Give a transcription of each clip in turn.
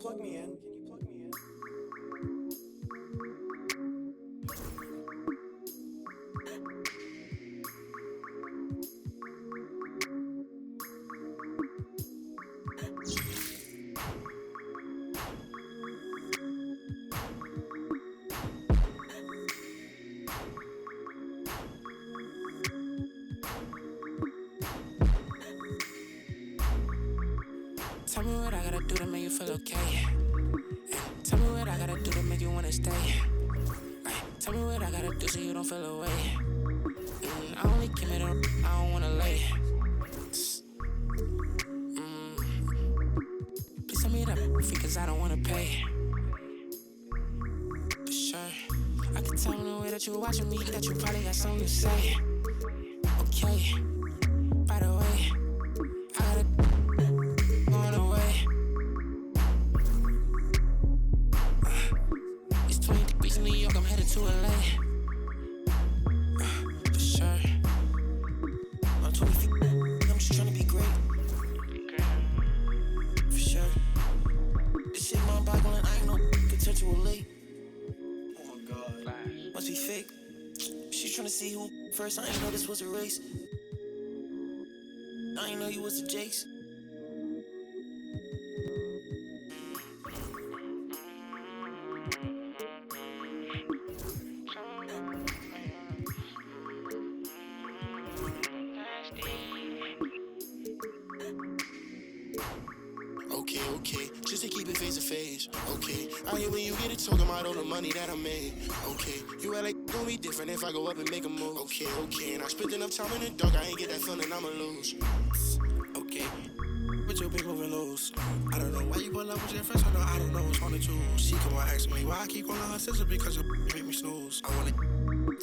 plug me in? Tell me what I gotta do to make you feel okay. Tell me what I gotta do to make you wanna stay. Tell me what I gotta do so you don't feel away. I only came here to, I don't wanna lay. Please tell me that fee, cause I don't wanna pay. For sure, I can tell in the way that you're watching me that you probably got something to say. Okay, by the way, I gotta going away. It's 20 degrees in New York, I'm headed to LA. For sure. I'm 20 feet, I'm just trying to be great. For sure. This shit mind boggling, I ain't no potential late. Oh my god. Must be fake. She's trying to see who first, I ain't know this was a race. I ain't know you was the Jakes. Okay, just to keep it face to face. Okay, I hear when you get it talking about all the money that I made. Okay, you act like it's gonna be different if I go up and make a move. Okay, and I spent enough time in the dark, I ain't get that feeling I'ma lose. Okay, but you been moving loose. I don't know why you pull up with your friends, I don't know what's on the two. She come on asking me why I keep calling her sister because you make me snooze. I wanna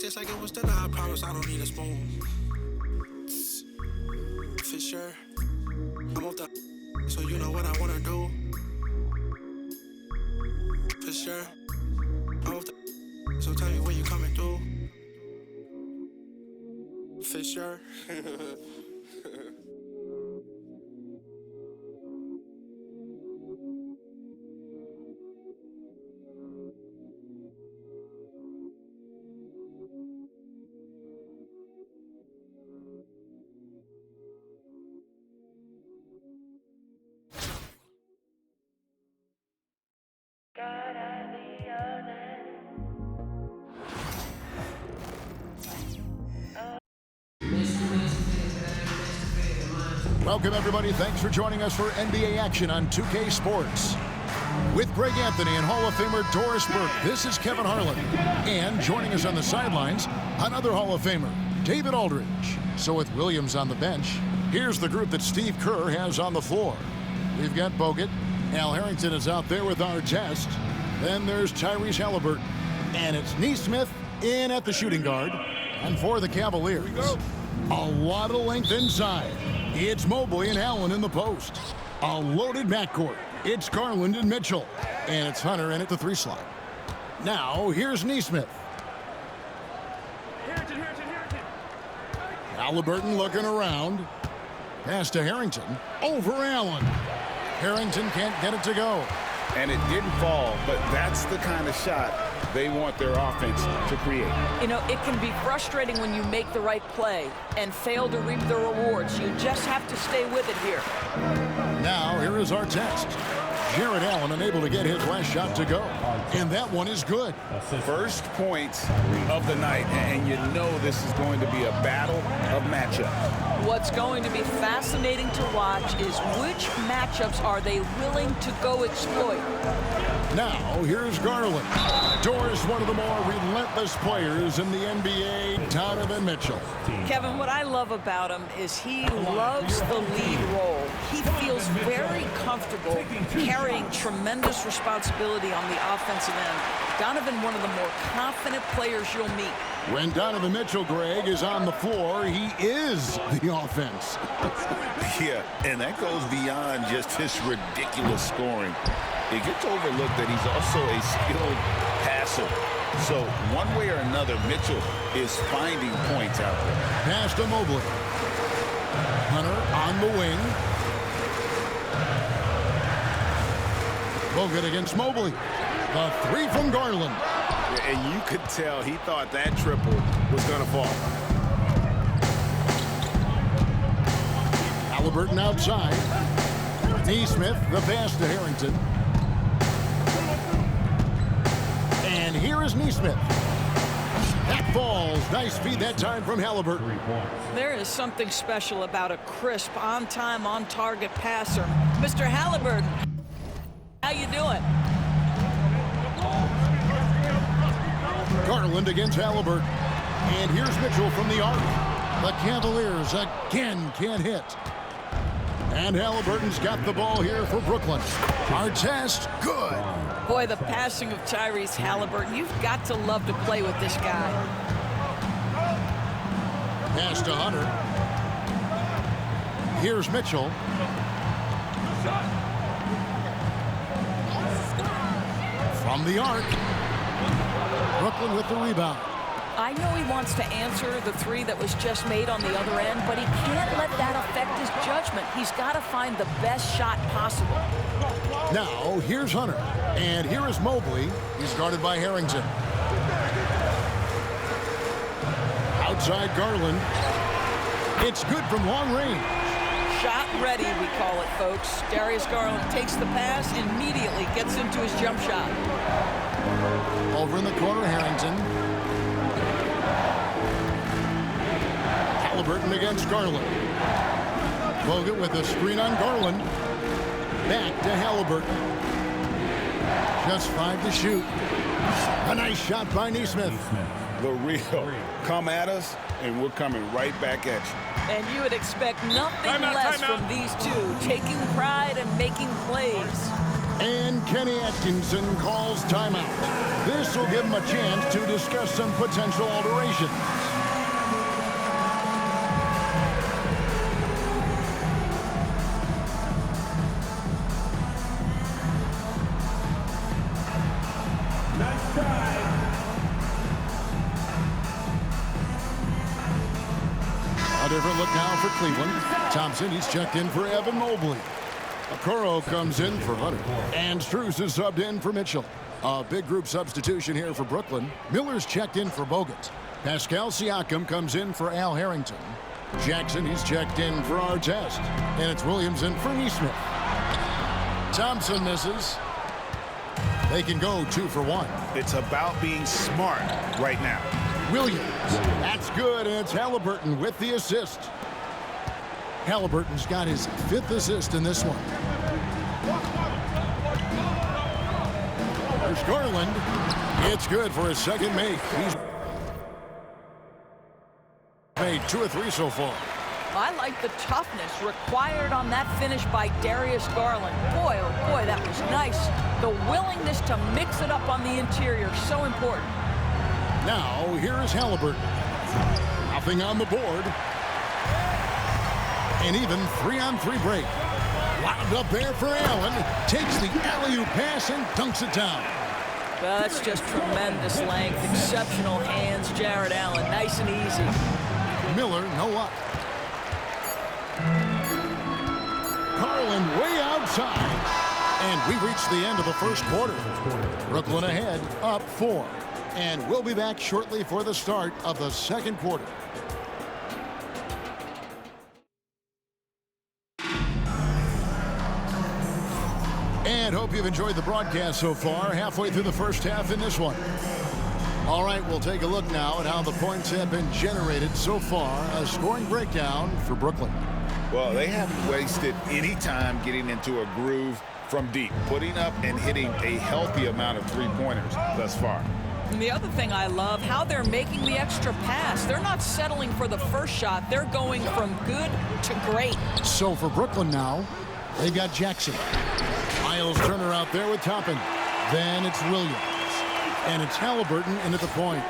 just like it was dinner, I promise I don't need a spoon. For sure, I'm off the so you know what I wanna do. For sure, I'm off the so tell me when you coming through. For sure. Welcome, everybody. Thanks for joining us for NBA action on 2K Sports. With Greg Anthony and Hall of Famer Doris Burke, this is Kevin Harlan. And joining us on the sidelines, another Hall of Famer, David Aldridge. So with Williams on the bench, here's the group that Steve Kerr has on the floor. We've got Bogut. Al Harrington is out there with Artest. Then there's Tyrese Halliburton. And it's Nesmith in at the shooting guard. And for the Cavaliers, a lot of length inside. It's Mobley and Allen in the post. A loaded backcourt. It's Garland and Mitchell. And it's Hunter in at the 3 slot. Now, here's Nesmith. Harrington. Halliburton looking around. Pass to Harrington. Over Allen. Harrington can't get it to go. And it didn't fall, but that's the kind of shot they want their offense to create. You know, it can be frustrating when you make the right play and fail to reap the rewards. You just have to stay with it here. Now, here is our test. Jared Allen unable to get his last shot to go. And that one is good. First points of the night, and you know this is going to be a battle of matchups. What's going to be fascinating to watch is which matchups are they willing to go exploit. Now, here's Garland. Doris, one of the more relentless players in the NBA, Donovan Mitchell. Kevin, what I love about him is he loves the lead role. He feels very comfortable carrying tremendous responsibility on the offensive end. Donovan, one of the more confident players you'll meet. When Donovan Mitchell, Greg, is on the floor, he is the offense. Yeah, and that goes beyond just his ridiculous scoring. It gets overlooked that he's also a skilled passer. So one way or another, Mitchell is finding points out there. Pass to Mobley. Hunter on the wing. Bogut against Mobley. The three from Garland. And you could tell he thought that triple was going to fall. Halliburton outside. Nesmith, the pass to Harrington. And here is Nesmith. That falls. Nice feed that time from Halliburton. There is something special about a crisp, on-time, on-target passer. Mr. Halliburton, how you doing? Garland against Halliburton. And here's Mitchell from the arc. The Cavaliers again can't hit. And Halliburton's got the ball here for Brooklyn. Artest, good. Boy, the passing of Tyrese Halliburton, you've got to love to play with this guy. Pass to Hunter. Here's Mitchell. From the arc. Brooklyn with the rebound. I know he wants to answer the three that was just made on the other end, but he can't let that affect his judgment. He's got to find the best shot possible. Now, here's Hunter. And here is Mobley. He's guarded by Harrington. Outside Garland. It's good from long range. Shot ready, we call it, folks. Darius Garland takes the pass, immediately gets into his jump shot. Over in the corner, Harrington. Halliburton against Garland. Bogut with a screen on Garland. Back to Halliburton. Just 5 to shoot. A nice shot by Nesmith. The real. Come at us, and we're coming right back at you. And you would expect nothing less from these two, taking pride and making plays. And Kenny Atkinson calls timeout. This will give him a chance to discuss some potential alterations. A different look now for Cleveland. Thompson, he's checked in for Evan Mobley. Okoro comes in for Hunter. And Strus is subbed in for Mitchell. A big group substitution here for Brooklyn. Miller's checked in for Bogut. Pascal Siakam comes in for Al Harrington. Jackson, he's checked in for Artest. And it's Williams in for Nesmith. Thompson misses. They can go 2 for 1. It's about being smart right now. Williams, that's good, and it's Halliburton with the assist. Halliburton's got his 5th assist in this one. There's Garland. It's good for his 2nd make. He's made 2 or 3 so far. I like the toughness required on that finish by Darius Garland. Boy, oh boy, that was nice. The willingness to mix it up on the interior, so important. Now, here is Halliburton. Nothing on the board. And even 3-on-3 break. Wound up there for Allen. Takes the alley-oop pass and dunks it down. Well, that's just tremendous length, exceptional hands, Jared Allen. Nice and easy. Miller, no luck. Garland way outside. And we reach the end of the first quarter. Brooklyn ahead, up 4. And we'll be back shortly for the start of the second quarter. And hope you've enjoyed the broadcast so far. Halfway through the first half in this one. All right, we'll take a look now at how the points have been generated so far. A scoring breakdown for Brooklyn. Well, they haven't wasted any time getting into a groove from deep, putting up and hitting a healthy amount of three-pointers thus far. And the other thing I love, how they're making the extra pass. They're not settling for the first shot. They're going from good to great. So for Brooklyn now, they've got Jackson. Miles Turner out there with Toppin. Then it's Williams. And it's Halliburton in at the point.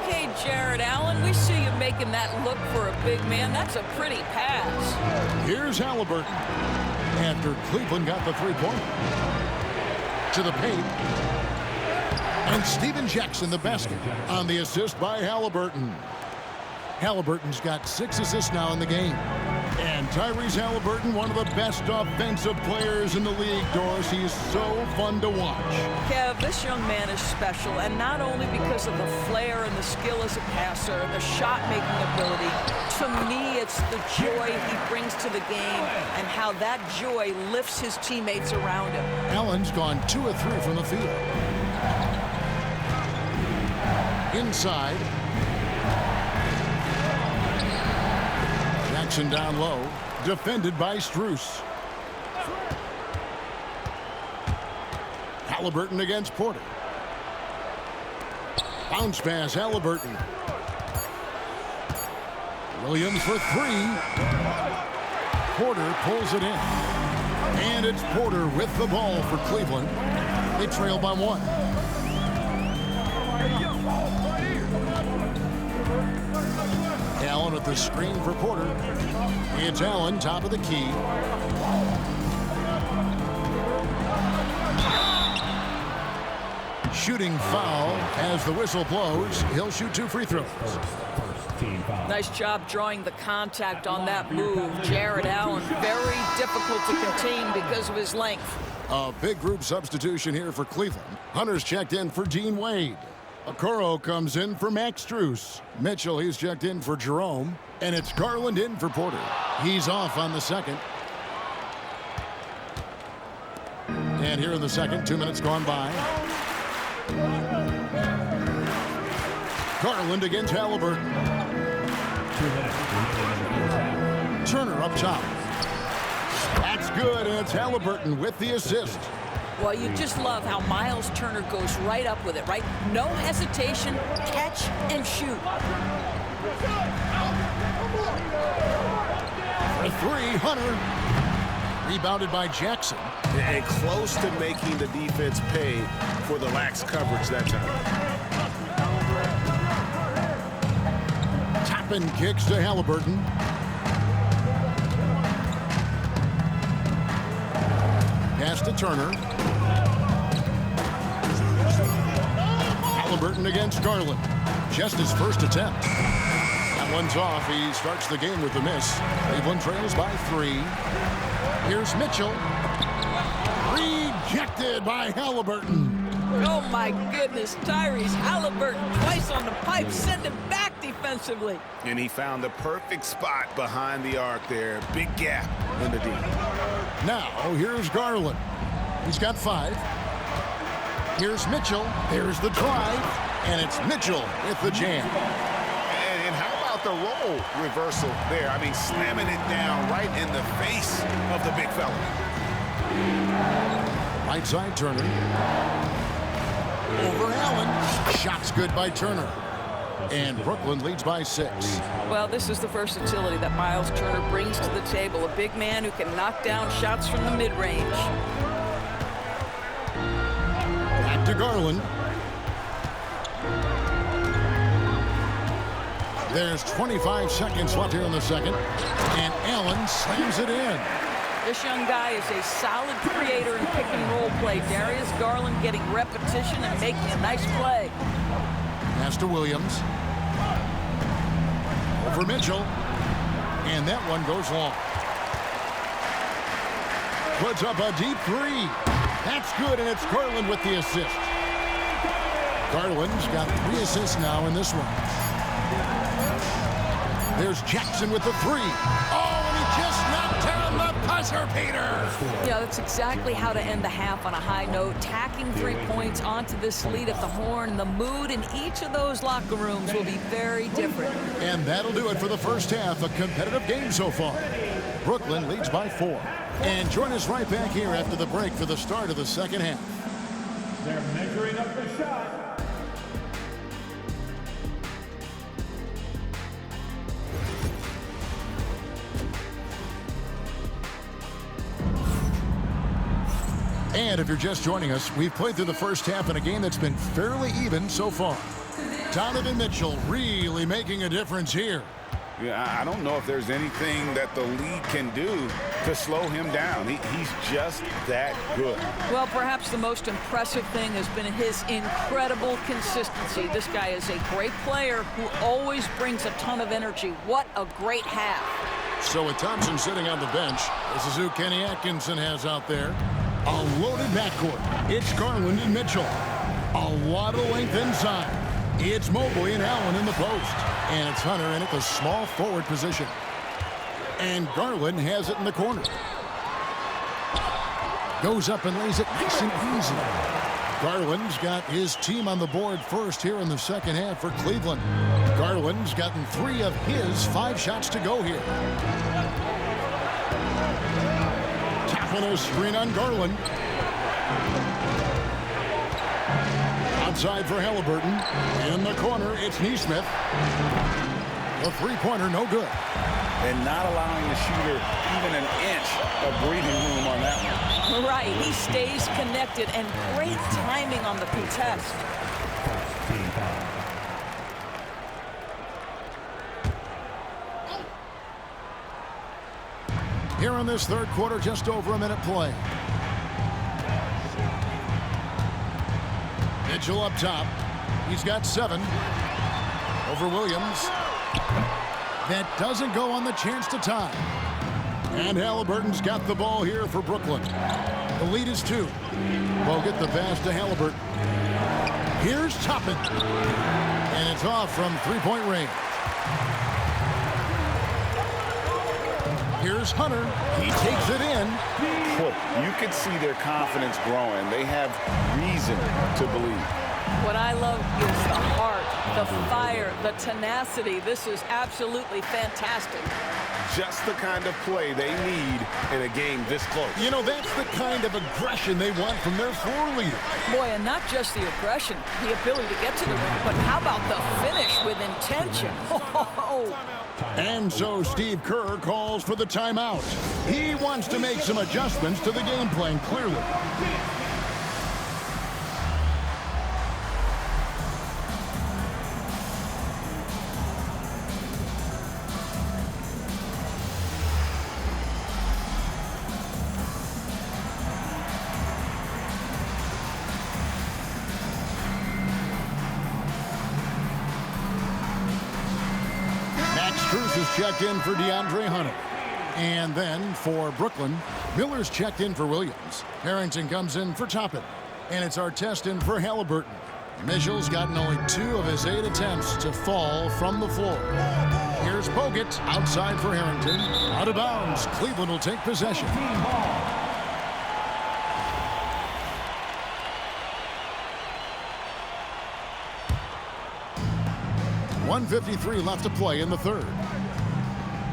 Okay, Jared Allen, we see you making that look for a big man. That's a pretty pass. Here's Halliburton. After Cleveland got the three-point. To the paint. And Stephen Jackson, the basket, on the assist by Halliburton. Halliburton's got 6 assists now in the game. And Tyrese Haliburton, one of the best offensive players in the league, Doris. He is so fun to watch. Kev, this young man is special, and not only because of the flair and the skill as a passer and the shot-making ability. To me, it's the joy he brings to the game and how that joy lifts his teammates around him. Allen's gone 2 of 3 from the field. Inside. Jackson down low, defended by Strus. Haliburton against Porter. Bounce pass, Haliburton. Williams for 3. Porter pulls it in. And it's Porter with the ball for Cleveland. They trail by 1. Allen at the screen for Porter. It's Allen, top of the key. Shooting foul as the whistle blows. He'll shoot 2 free throws. Nice job drawing the contact on that move. Jared Allen, very difficult to contain because of his length. A big group substitution here for Cleveland. Hunter's checked in for Dean Wade. Okoro comes in for Max Strus. Mitchell, he's checked in for Jerome. And it's Garland in for Porter. He's off on the second. And here in the second, 2 minutes gone by. Garland against Haliburton. Turner up top. That's good, and it's Haliburton with the assist. Well, you just love how Miles Turner goes right up with it, right? No hesitation, catch and shoot. For 3, Hunter. Rebounded by Jackson. And close to making the defense pay for the lax coverage that time. Toppin kicks to Haliburton. Pass to Turner. Haliburton against Garland. Just his first attempt. That one's off. He starts the game with the miss. Cleveland trails by 3. Here's Mitchell. Rejected by Haliburton. Oh, my goodness. Tyrese Haliburton twice on the pipe. Send him back defensively. And he found the perfect spot behind the arc there. Big gap in the D. Now, here's Garland. He's got 5. Here's Mitchell. There's the drive. And it's Mitchell with the jam. And how about the role reversal there? I mean, slamming it down right in the face of the big fella. Right side, Turner. Over Allen. Shot's good by Turner. And Brooklyn leads by 6. Well, this is the versatility that Miles Turner brings to the table. A big man who can knock down shots from the mid-range. Back to Garland. There's 25 seconds left here in the second. And Allen slams it in. This young guy is a solid creator in pick-and-roll play. Darius Garland getting repetition and making a nice play. Pass to Williams. Over Mitchell. And that one goes long. Puts up a deep 3. That's good, and it's Garland with the assist. Garland's got 3 assists now in this one. There's Jackson with the 3. Oh, and he just knocked down the buzzer beater. Yeah, that's exactly how to end the half on a high note. Tacking 3 points onto this lead at the horn. The mood in each of those locker rooms will be very different. And that'll do it for the first half. A competitive game so far. Brooklyn leads by 4. And join us right back here after the break for the start of the second half. They're measuring up the shot. And if you're just joining us, we've played through the first half in a game that's been fairly even so far. Donovan Mitchell really making a difference here. Yeah, I don't know if there's anything that the league can do to slow him down. He's just that good. Well, perhaps the most impressive thing has been his incredible consistency. This guy is a great player who always brings a ton of energy. What a great half. So with Thompson sitting on the bench, this is who Kenny Atkinson has out there. A loaded backcourt. It's Garland and Mitchell. A lot of length inside. It's Mobley and Allen in the post. And it's Hunter in at the small forward position. And Garland has it in the corner. Goes up and lays it nice and easy. Garland's got his team on the board first here in the second half for Cleveland. Garland's gotten 3 of his 5 shots to go here. Tapping a screen on Garland. Outside for Halliburton. In the corner, it's Nesmith. The three-pointer, no good. And not allowing the shooter even an inch of breathing room on that one. Right, he stays connected, and great timing on the contest. Here in this third quarter, just over a minute play. Mitchell up top. He's got 7 over Williams. That doesn't go on the chance to tie. And Halliburton's got the ball here for Brooklyn. The lead is 2. Bogut the pass to Halliburton. Here's Toppin. And it's off from three-point range. Here's Hunter. He takes it in. Look, you can see their confidence growing. They have reason to believe. What I love is the heart, the fire, the tenacity. This is absolutely fantastic. Just the kind of play they need in a game this close. You know, that's the kind of aggression they want from their floor leader. Boy, and not just the aggression, the ability to get to the rim, but how about the finish with intention? And so Steve Kerr calls for the timeout. He wants to make some adjustments to the game plan, clearly. Cruz is checked in for DeAndre Hunter. And then for Brooklyn, Miller's checked in for Williams. Harrington comes in for Toppin. And it's Artest in for Halliburton. Mitchell's gotten only 2 of his 8 attempts to fall from the floor. Here's Bogut outside for Harrington. Out of bounds. Cleveland will take possession. 1:53 left to play in the third.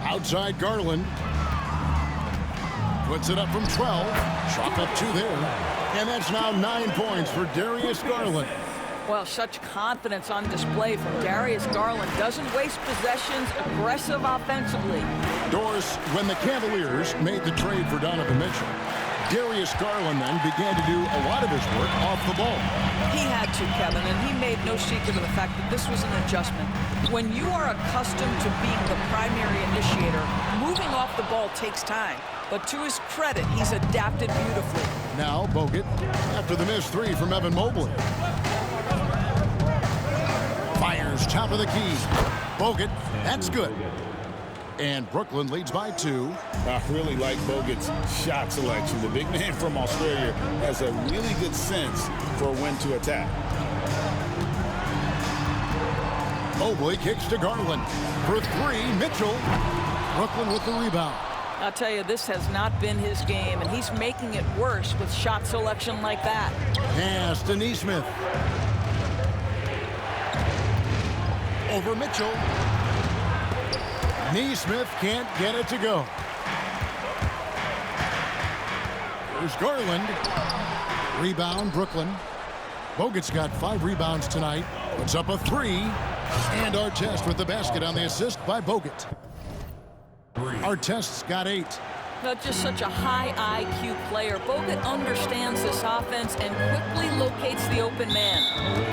Outside Garland. Puts it up from 12. Chop up 2 there. And that's now 9 points for Darius Garland. Well, such confidence on display from Darius Garland. Doesn't waste possessions, aggressive offensively. Doris, when the Cavaliers made the trade for Donovan Mitchell, Darius Garland then began to do a lot of his work off the ball. He had to, Kevin, and he made no secret of the fact that this was an adjustment. When you are accustomed to being the primary initiator, moving off the ball takes time. But to his credit, he's adapted beautifully. Now Bogut after the missed 3 from Evan Mobley. Fires top of the key. Bogut, that's good. And Brooklyn leads by 2. I really like Bogut's shot selection. The big man from Australia has a really good sense for when to attack. Mobley kicks to Garland. For 3, Mitchell. Brooklyn with the rebound. I'll tell you, this has not been his game, and he's making it worse with shot selection like that. Pass to Nesmith. Over Mitchell. Nesmith can't get it to go. Here's Garland. Rebound, Brooklyn. Bogut's got 5 rebounds tonight. Puts up a 3. And Artest with the basket on the assist by Bogut. Artest's got 8. Not just such a high IQ player. Bogut understands this offense and quickly locates the open man.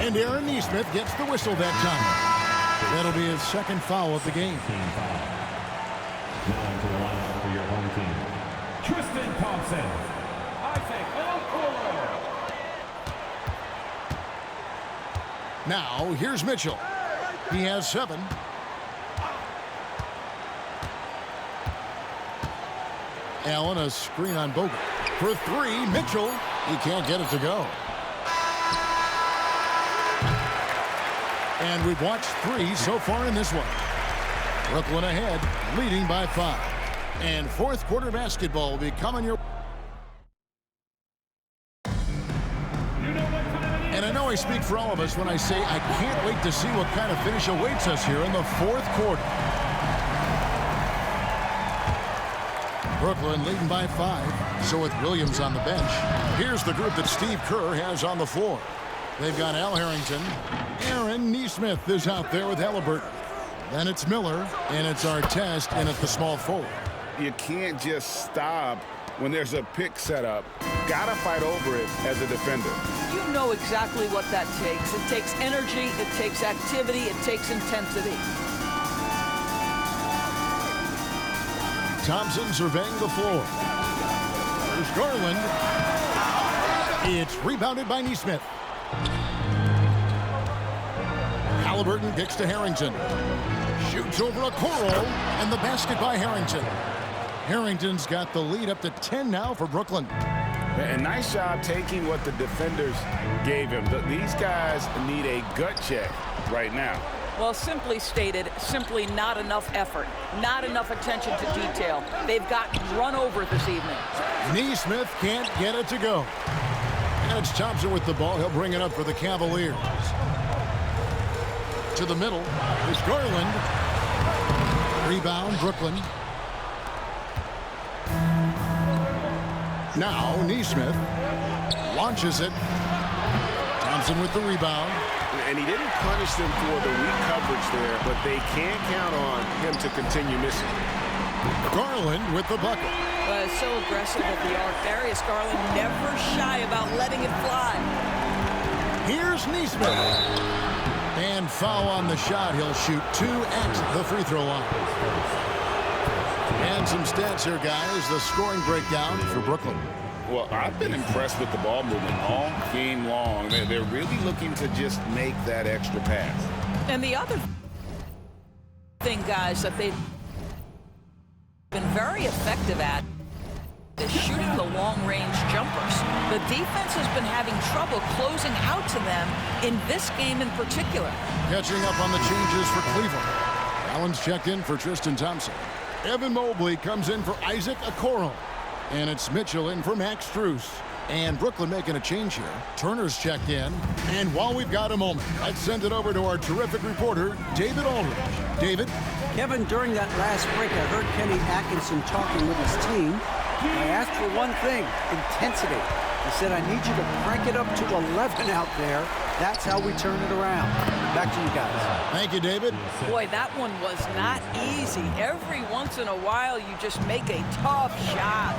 And Aaron Nesmith gets the whistle that time. That'll be his second foul of the game. Now to the lineup for your home team. Tristan Thompson. Isaac Okoro. Now, here's Mitchell. He has 7. Allen, a screen on Bogut. For three, Mitchell. He can't get it to go. And we've watched three so far in this one. Brooklyn ahead, leading by 5. And fourth quarter basketball will be coming your... And I know I speak for all of us when I say I can't wait to see what kind of finish awaits us here in the fourth quarter. Brooklyn leading by 5. So with Williams on the bench, here's the group that Steve Kerr has on the floor. They've got Al Harrington. Aaron Nesmith is out there with Halliburton. Then it's Miller, and it's Artest in at the small forward. You can't just stop when there's a pick set up. Gotta fight over it as a defender. You know exactly what that takes. It takes energy, it takes activity, it takes intensity. Thompson surveying the floor. There's Garland. It's rebounded by Nesmith. Halliburton kicks to Harrington. Shoots over a Okoro, and the basket by Harrington. Harrington's got the lead up to 10 now for Brooklyn. And nice job taking what the defenders gave him. These guys need a gut check right now. Well, simply stated, simply not enough effort, not enough attention to detail. They've gotten run over this evening. Nesmith can't get it to go. And it's Thompson with the ball. He'll bring it up for the Cavaliers. To the middle is Garland. Rebound, Brooklyn. Now Nesmith launches it. Thompson with the rebound. And he didn't punish them for the weak coverage there, but they can't count on him to continue missing. Garland with the bucket. Well, so aggressive at the arc. Darius Garland never shy about letting it fly. Here's Nesmith. And foul on the shot. He'll shoot 2 at the free throw line. And some stats here, guys. The scoring breakdown for Brooklyn. Well, I've been impressed with the ball movement all game long. They're really looking to just make that extra pass. And the other thing, guys, that they've been very effective at is shooting the long-range jumpers. The defense has been having trouble closing out to them in this game in particular. Catching up on the changes for Cleveland. Allen's checked in for Tristan Thompson. Evan Mobley comes in for Isaac Okoro. And it's Mitchell in for Max Strus. And Brooklyn making a change here. Turner's checked in. And while we've got a moment, let's send it over to our terrific reporter, David Aldridge. David? Kevin, during that last break, I heard Kenny Atkinson talking with his team. I asked for one thing, intensity. He said, I need you to crank it up to 11 out there. That's how we turn it around. Back to you guys. Thank you, David. Boy, that one was not easy. Every once in a while, you just make a tough shot.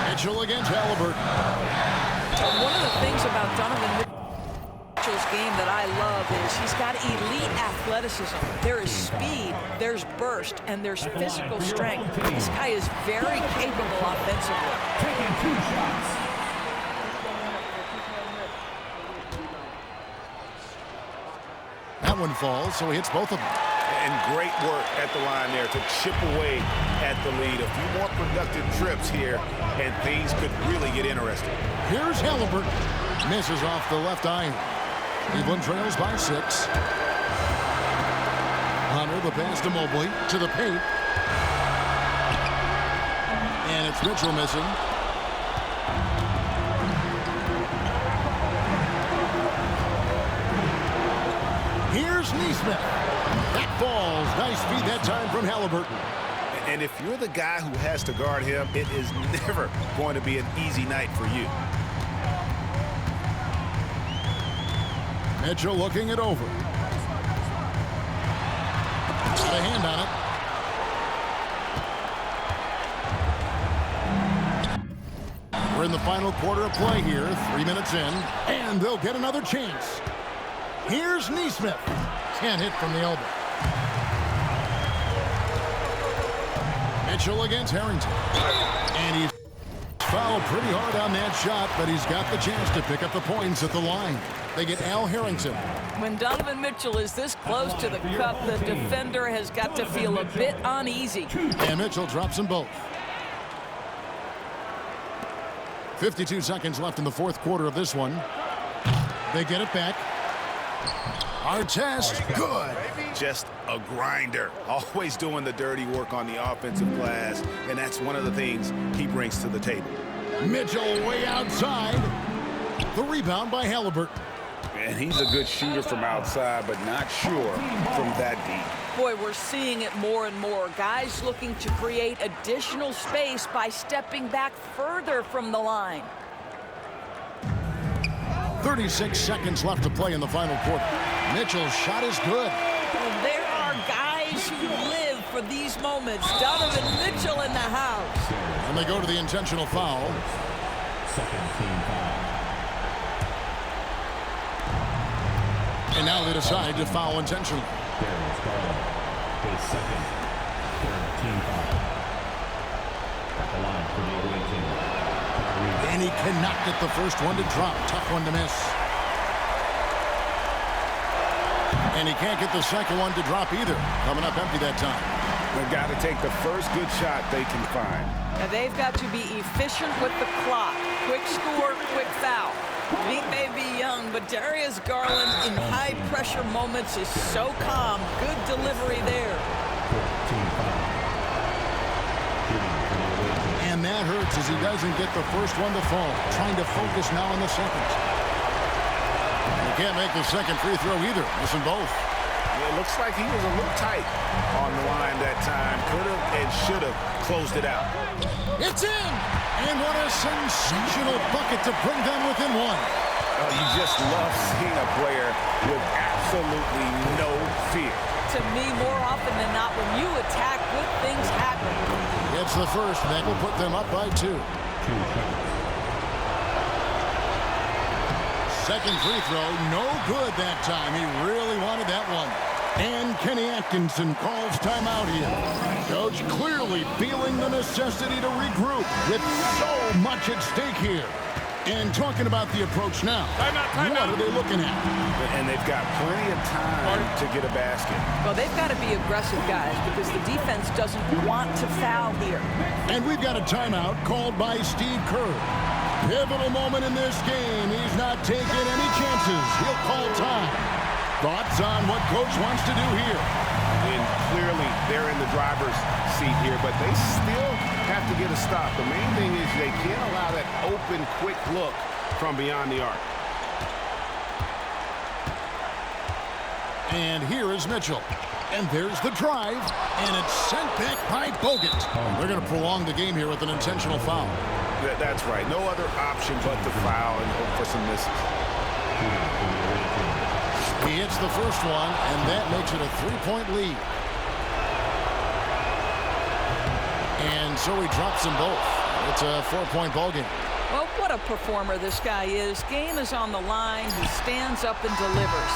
Mitchell against Halliburton. One of the things about Donovan Mitchell's game that I love is he's got elite athleticism. There is speed, there's burst, and there's physical strength. This guy is very capable offensively. Taking 2 shots. That one falls, so he hits both of them. And great work at the line there to chip away at the lead. A few more productive trips here, and things could really get interesting. Here's Halliburton. Misses off the left iron. Cleveland trails by 6. Hunter, the pass to Mobley, to the paint. And it's Mitchell missing. Here's Nesmith. That falls. Nice feed that time from Halliburton. And if you're the guy who has to guard him, it is never going to be an easy night for you. Mitchell looking it over. Got a hand on it. We're in the final quarter of play here, 3 minutes in, and they'll get another chance. Here's Nesmith. Can't hit from the elbow. Mitchell against Harrington. And he's fouled pretty hard on that shot, but he's got the chance to pick up the points at the line. They get Al Harrington. When Donovan Mitchell is this close to the cup, the defender has got to feel a bit uneasy. And Mitchell drops them both. 52 seconds left in the fourth quarter of this one. They get it back. Artest, good. Just a grinder. Always doing the dirty work on the offensive glass, and that's one of the things he brings to the table. Mitchell way outside. The rebound by Halliburton. And he's a good shooter from outside, but not sure from that deep. Boy, we're seeing it more and more. Guys looking to create additional space by stepping back further from the line. 36 seconds left to play in the final quarter. Mitchell's shot is good. And there are guys who live for these moments. Donovan Mitchell in the house. And they go to the intentional foul. Second team foul. And now they decide to foul intentionally. Darius Garland, his second, third team foul. At the line for the away team. And he cannot get the first one to drop. Tough one to miss. And he can't get the second one to drop either. Coming up empty that time. They've got to take the first good shot they can find. Now they've got to be efficient with the clock. Quick score, quick foul. He may be young, but Darius Garland in high-pressure moments is so calm. Good delivery there. And that hurts as he doesn't get the first one to fall. Trying to focus now on the second. He can't make the second free throw either. Missing both. It looks like he was a little tight on the line that time. Could have and should have closed it out. It's in! And what a sensational bucket to bring them within one. You just love seeing a player with absolutely no fear. To me, more often than not, when you attack, good things happen. It's the first. That will put them up by 2. Second free throw, no good that time. He really wanted that one. And Kenny Atkinson calls timeout here. Coach clearly feeling the necessity to regroup with so much at stake here. And talking about the approach now. What are they looking at? And they've got plenty of time to get a basket. Well, they've got to be aggressive, guys, because the defense doesn't want to foul here. And we've got a timeout called by Steve Kerr. Pivotal moment in this game. He's not taking any chances. He'll call time. Thoughts on what Coach wants to do here? And clearly, they're in the driver's seat here, but they still have to get a stop. The main thing is they can't allow that open, quick look from beyond the arc. And here is Mitchell. And there's the drive, and it's sent back by Bogut. They're going to prolong the game here with an intentional foul. That's right. No other option but to foul and hope for some misses. He hits the first one, and that makes it a 3-point lead. And so he drops them both. It's a 4-point ball game. Well, what a performer this guy is. Game is on the line. He stands up and delivers.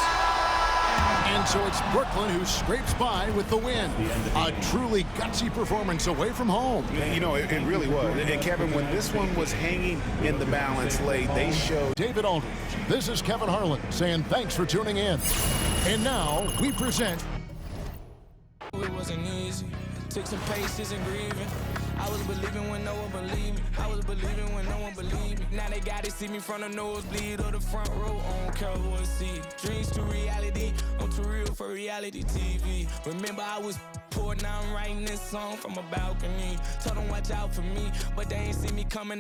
And so it's Brooklyn who scrapes by with the win. A truly gutsy performance away from home. You know, it really was. And Kevin, when this one was hanging in the balance late, they showed. David Aldridge, this is Kevin Harlan saying thanks for tuning in. And now we present. It wasn't easy. Took some patience and grieving. I was believing when no one believed me. I was believing when no one believed me. Now they gotta see me from the nosebleed or the front row. I don't care who I see. Dreams to reality. I'm too real for reality TV. Remember I was poor, now I'm writing this song from a balcony. Told them watch out for me, but they ain't see me coming.